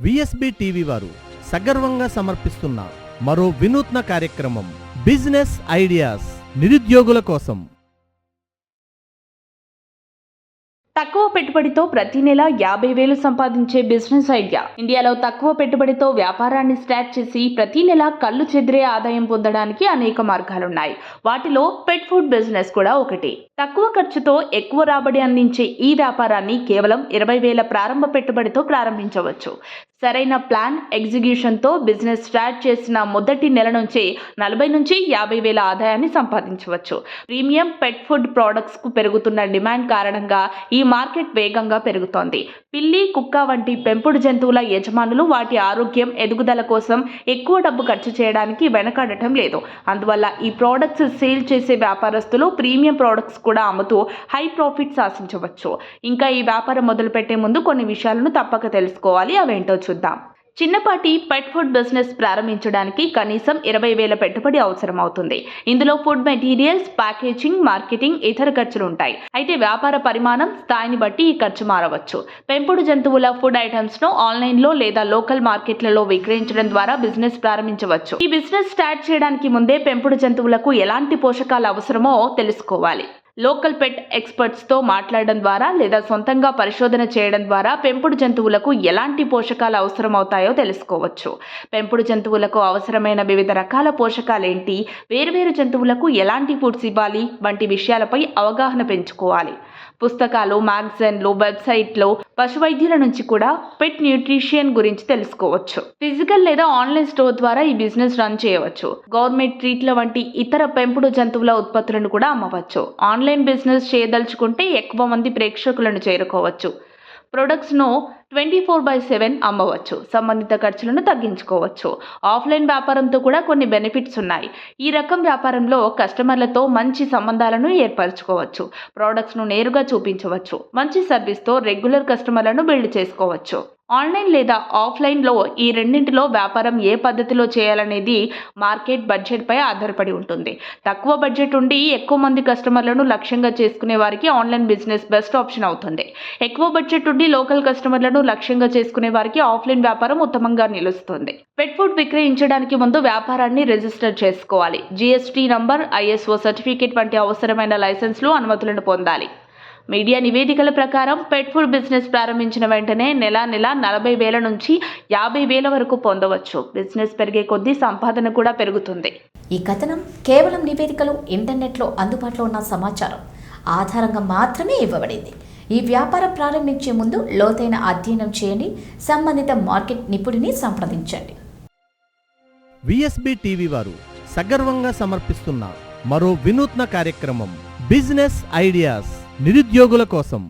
VSB TV వారు సగర్వంగా సమర్పిస్తున్న మరో వినూత్న కార్యక్రమం బిజినెస్ ఐడియాస్ నిరుద్యోగుల కోసం. తక్కువ పెట్టుబడితో ప్రతి నెల 50,000 సంపాదించే బిజినెస్ ఐడియా. ఇండియాలో తక్కువ పెట్టుబడితో వ్యాపారాన్ని స్టార్ట్ చేసి ప్రతి నెల కళ్ళు చెదిరే ఆదాయం పొందడానికి అనేక మార్గాలున్నాయి. వాటిలో పెట్ ఫుడ్ బిజినెస్ కూడా ఒకటి. తక్కువ ఖర్చుతో ఎక్కువ రాబడి అందించే ఈ వ్యాపారాన్ని కేవలం 20,000 ప్రారంభ పెట్టుబడితో ప్రారంభించవచ్చు. సరైన ప్లాన్ ఎగ్జిక్యూషన్తో బిజినెస్ స్టార్ట్ చేసిన మొదటి నెల నుంచి 40 నుంచి 50,000 ఆదాయాన్ని సంపాదించవచ్చు. ప్రీమియం పెట్ ఫుడ్ ప్రోడక్ట్స్కు పెరుగుతున్న డిమాండ్ కారణంగా ఈ మార్కెట్ వేగంగా పెరుగుతోంది. పిల్లి, కుక్క వంటి పెంపుడు జంతువుల యజమానులు వాటి ఆరోగ్యం, ఎదుగుదల కోసం ఎక్కువ డబ్బు ఖర్చు చేయడానికి వెనకాడటం లేదు. అందువల్ల ఈ ప్రోడక్ట్స్ సేల్ చేసే వ్యాపారస్తులు ప్రీమియం ప్రోడక్ట్స్ కూడా అమ్ముతూ హై ప్రాఫిట్స్ ఆశించవచ్చు. ఇంకా ఈ వ్యాపారం మొదలుపెట్టే ముందు కొన్ని విషయాలను తప్పక తెలుసుకోవాలి. అవేంటో చూద్దాం. చిన్నపాటి పెట్ ఫుడ్ బిజినెస్ ప్రారంభించడానికి కనీసం 20,000 పెట్టుబడి అవసరం అవుతుంది. ఇందులో ఫుడ్ మెటీరియల్స్, ప్యాకేజింగ్, మార్కెటింగ్, ఇతర ఖర్చులు ఉంటాయి. అయితే వ్యాపార పరిమాణం, స్థాయిని బట్టి ఈ ఖర్చు మారవచ్చు. పెంపుడు జంతువుల ఫుడ్ ఐటమ్స్ ను ఆన్లైన్లో లేదా లోకల్ మార్కెట్లలో విక్రయించడం ద్వారా బిజినెస్ ప్రారంభించవచ్చు. ఈ బిజినెస్ స్టార్ట్ చేయడానికి ముందే పెంపుడు జంతువులకు ఎలాంటి పోషకాలు అవసరమో తెలుసుకోవాలి. లోకల్ పెట్ ఎక్స్పర్ట్స్తో మాట్లాడడం ద్వారా లేదా సొంతంగా పరిశోధన చేయడం ద్వారా పెంపుడు జంతువులకు ఎలాంటి పోషకాలు అవసరమవుతాయో తెలుసుకోవచ్చు. పెంపుడు జంతువులకు అవసరమైన వివిధ రకాల పోషకాలేంటి, వేర్వేరు జంతువులకు ఎలాంటి ఫుడ్స్ ఇవ్వాలి వంటి విషయాలపై అవగాహన పెంచుకోవాలి. పుస్తకాలు, మ్యాగజైన్లు, వెబ్సైట్లో పశువైద్యుల నుంచి కూడా పెట్ న్యూట్రిషన్ గురించి తెలుసుకోవచ్చు. ఫిజికల్ లేదా ఆన్లైన్ స్టోర్ ద్వారా ఈ బిజినెస్ రన్ చేయవచ్చు. గవర్నమెంట్ ట్రీట్ల వంటి ఇతర పెంపుడు జంతువుల ఉత్పత్తులను కూడా అమ్మవచ్చు. ఆన్లైన్ బిజినెస్ చేయదలుచుకుంటే ఎక్కువ మంది ప్రేక్షకులను చేరుకోవచ్చు. ప్రొడక్ట్స్ను 24/7 అమ్మవచ్చు. సంబంధిత ఖర్చులను తగ్గించుకోవచ్చు. ఆఫ్లైన్ వ్యాపారంతో కూడా కొన్ని బెనిఫిట్స్ ఉన్నాయి. ఈ రకం వ్యాపారంలో కస్టమర్లతో మంచి సంబంధాలను ఏర్పరచుకోవచ్చు. ప్రోడక్ట్స్ను నేరుగా చూపించవచ్చు. మంచి సర్వీస్తో రెగ్యులర్ కస్టమర్లను బిల్డ్ చేసుకోవచ్చు. ఆన్లైన్ లేదా ఆఫ్లైన్లో ఈ రెండింటిలో వ్యాపారం ఏ పద్ధతిలో చేయాలనేది మార్కెట్ బడ్జెట్పై ఆధారపడి ఉంటుంది. తక్కువ బడ్జెట్ ఉండి ఎక్కువ మంది కస్టమర్లను లక్ష్యంగా చేసుకునే వారికి ఆన్లైన్ బిజినెస్ బెస్ట్ ఆప్షన్ అవుతుంది. ఎక్కువ బడ్జెట్ ఉండి లోకల్ కస్టమర్లను లక్ష్యంగా చేసుకునే వారికి ఆఫ్లైన్ వ్యాపారం ఉత్తమంగా నిలుస్తుంది. పెట్ ఫుడ్ విక్రయించడానికి ముందు వ్యాపారాన్ని రిజిస్టర్ చేసుకోవాలి. GST నంబర్, ISO సర్టిఫికేట్ వంటి అవసరమైన లైసెన్స్లు, అనుమతులను పొందాలి. మీడియా నివేదికల ప్రకారం పెట్ ఫుడ్ బిజినెస్ ప్రారంభించిన వెంటనే నెల 40,000 నుంచి 50,000 వరకు పొందవచ్చు. బిజినెస్ పెరిగే కొద్దీ సంపాదన కూడా పెరుగుతుంది. ఈ కథనం కేవలం నివేదికలు, ఇంటర్నెట్లో అందుబాటులో ఉన్న సమాచారం ఆధారంగా మాత్రమే ఇవ్వబడింది. ఈ వ్యాపారం ప్రారంభించే ముందు లోతైన అధ్యయనం చేయండి. సంబంధిత మార్కెట్ నిపుణుడిని సంప్రదించండి. విఎస్బి టీవీ వారు సగర్వంగా సమర్పిస్తున్న మరో వినూత్న కార్యక్రమం బిజినెస్ ఐడియాస్ నిరుద్యోగుల కోసం.